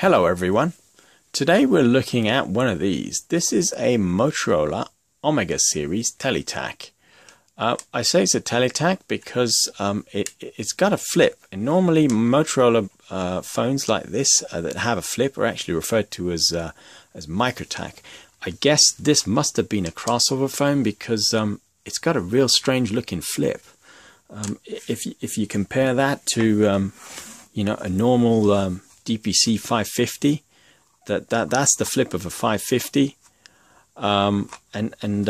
Hello everyone. Today we're looking at one of these. This is a Motorola Omega series Teletac. I say it's a Teletac because it's got a flip, and normally Motorola phones like this that have a flip are actually referred to as Microtac. I guess this must have been a crossover phone because it's got a real strange looking flip. If you compare that to a normal DPC 550, that's the flip of a 550, and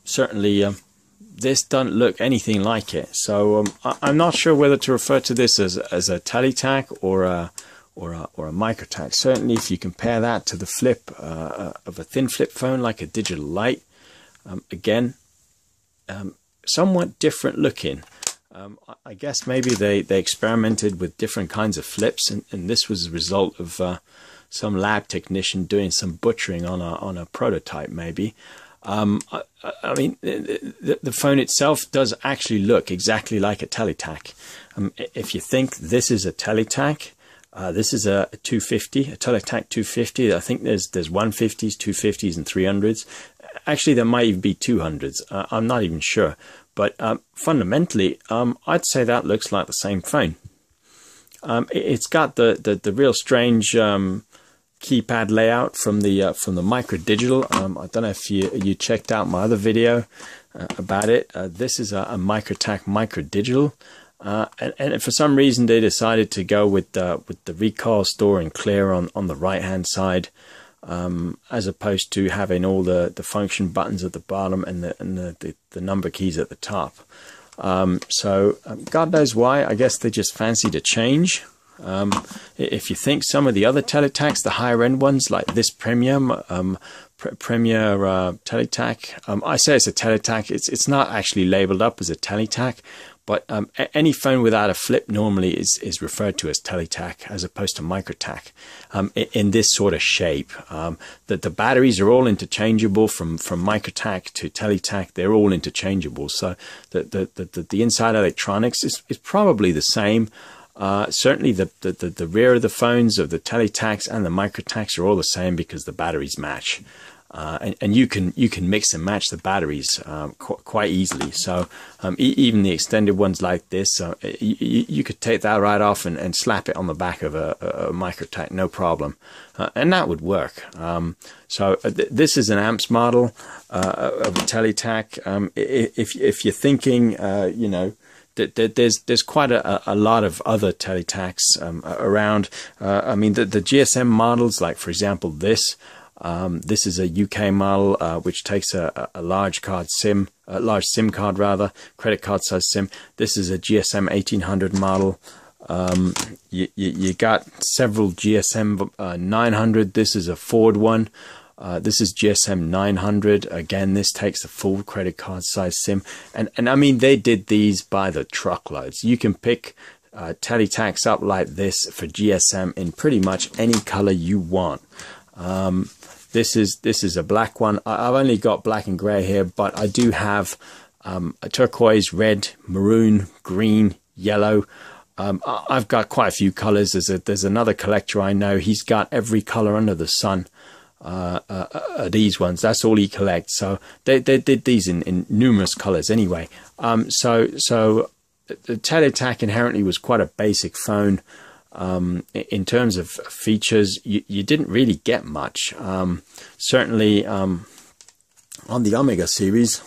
certainly this doesn't look anything like it. So I'm not sure whether to refer to this as a Teletac or a Microtac. Certainly, if you compare that to the flip of a thin flip phone like a Digital Light, again, somewhat different looking. I guess maybe they experimented with different kinds of flips, and this was a result of some lab technician doing some butchering on a prototype, maybe. I mean, the phone itself does actually look exactly like a Teletac. If you think this is a Teletac, this is a 250, a Teletac 250. I think there's 150s, 250s, and 300s. Actually, there might even be 200s. I'm not even sure. But fundamentally, I'd say that looks like the same phone. It's got the real strange keypad layout from the Micro Digital. I don't know if you checked out my other video about it. This is a Microtac Micro Digital, and for some reason they decided to go with the recoil, store, and clear on the right hand side, as opposed to having all the function buttons at the bottom and the number keys at the top. So God knows why. I guess they just fancied a change. If you think some of the other Teletacs, the higher end ones like this Premier Teletac, I say it's a Teletac. It's not actually labeled up as a Teletac, but any phone without a flip normally is referred to as Teletac as opposed to Microtac in this sort of shape. The batteries are all interchangeable from Microtac to Teletac. They're all interchangeable. So the inside electronics is probably the same. Certainly the rear of the phones of the Teletacs and the Microtacs are all the same because the batteries match. And you can mix and match the batteries quite easily. So even the extended ones like this, you could take that right off and slap it on the back of a Microtac, no problem, and that would work. So this is an amps model of a Teletac. If you're thinking, there's quite a lot of other Teletacs around. I mean, the GSM models, like for example this. This is a UK model which takes a large SIM card rather, credit card size SIM. This is a GSM 1800 model. You got several GSM 900. This is a Ford one. This is GSM 900. Again, this takes a full credit card size SIM, and I mean they did these by the truckloads. You can pick Teletacs up like this for GSM in pretty much any color you want. This is a black one. I've only got black and grey here, but I do have a turquoise, red, maroon, green, yellow. I've got quite a few colours. There's another collector I know. He's got every colour under the sun. These ones, that's all he collects. So they did these in numerous colours anyway. So the Teletac inherently was quite a basic phone. In terms of features, you didn't really get much. Certainly on the Omega series,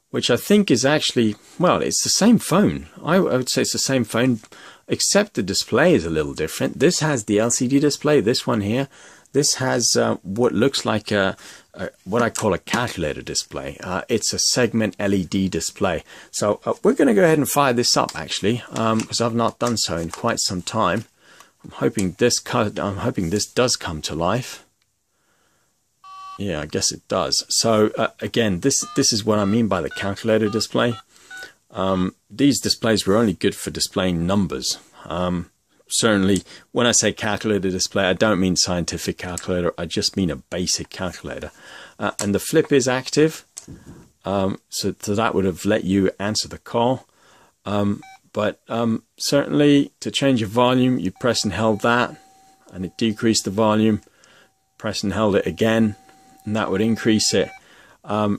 which I think is actually, well, it's the same phone. I would say it's the same phone, except the display is a little different. This has the LCD display. This one here, this has what looks like what I call a calculator display. It's a segment LED display. So we're going to go ahead and fire this up actually, because I've not done so in quite some time. I'm hoping this does come to life. Yeah, I guess it does. So again, this is what I mean by the calculator display. These displays were only good for displaying numbers. Certainly, when I say calculator display, I don't mean scientific calculator. I just mean a basic calculator. And the flip is active, so that would have let you answer the call. But certainly, to change your volume, you press and held that. and it decreased the volume. Press and held it again, and that would increase it.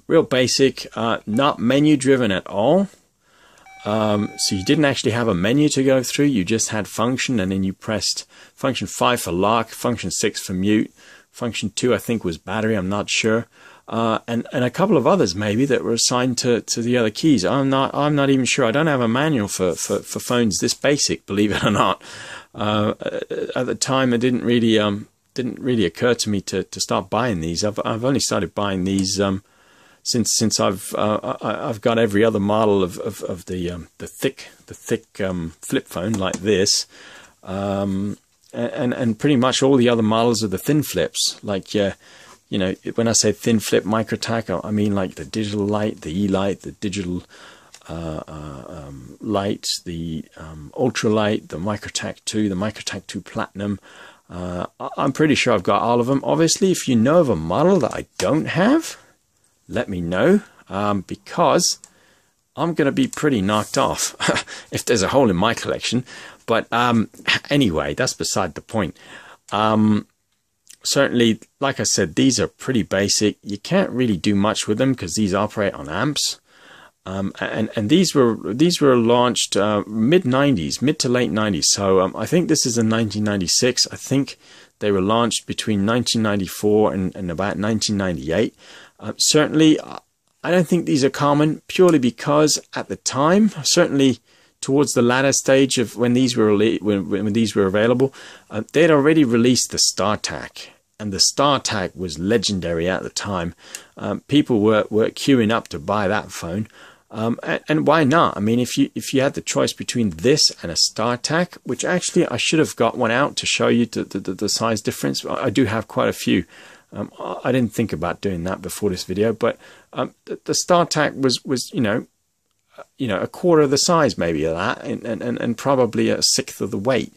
Real basic, not menu driven at all. So you didn't actually have a menu to go through, you just had function, and then you pressed function 5 for lock, function 6 for mute, function 2 I think was battery, I'm not sure, and a couple of others maybe that were assigned to the other keys. I'm not even sure. I don't have a manual for phones this basic, believe it or not. At the time it didn't really occur to me to start buying these. I've only started buying these since I've got every other model of the thick flip phone like this, and pretty much all the other models of the thin flips. Like you know, when I say thin flip Microtac, I mean like the digital light, the E-light, the digital light, the ultralight, the Microtac 2, the Microtac 2 Platinum. I'm pretty sure I've got all of them. Obviously, if you know of a model that I don't have, let me know, because I'm going to be pretty knocked off if there's a hole in my collection. But anyway, that's beside the point. Certainly, like I said, these are pretty basic. You can't really do much with them because these operate on amps. And these were launched mid-90s, mid to late 90s. So I think this is in 1996. I think they were launched between 1994 and about 1998. Certainly, I don't think these are common, purely because at the time, certainly towards the latter stage of when these were when these were available, they had already released the StarTAC, and the StarTAC was legendary at the time. People were queuing up to buy that phone. And why not? I mean, if you had the choice between this and a StarTAC, which actually I should have got one out to show you the size difference. I do have quite a few. I didn't think about doing that before this video, but the StarTAC was you know a quarter of the size maybe of that, and probably a sixth of the weight.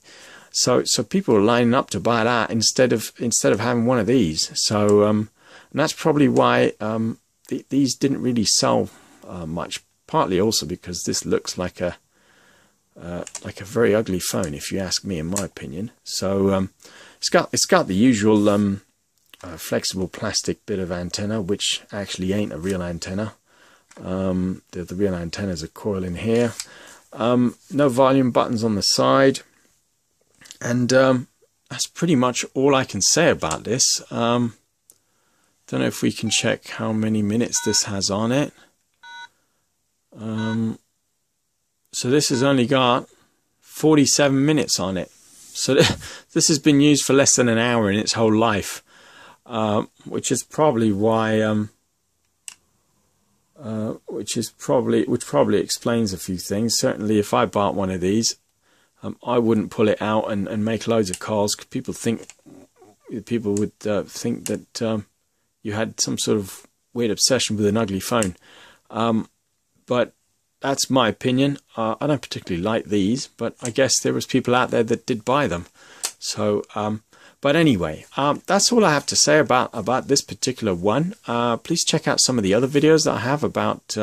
So people were lining up to buy that instead of having one of these. So and that's probably why these didn't really sell much. Partly also because this looks like a very ugly phone, if you ask me, in my opinion. So it's got the usual flexible plastic bit of antenna, which actually ain't a real antenna. The real antenna is a coil in here. No volume buttons on the side, and that's pretty much all I can say about this. Don't know if we can check how many minutes this has on it. So this has only got 47 minutes on it. So this has been used for less than an hour in its whole life, which probably explains a few things. Certainly, if I bought one of these, I wouldn't pull it out and make loads of calls. People would think that you had some sort of weird obsession with an ugly phone. But that's my opinion. I don't particularly like these, but I guess there was people out there that did buy them. So, but anyway, that's all I have to say about this particular one. Please check out some of the other videos that I have about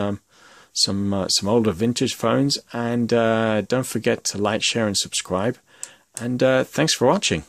some older vintage phones, and don't forget to like, share, and subscribe. And thanks for watching.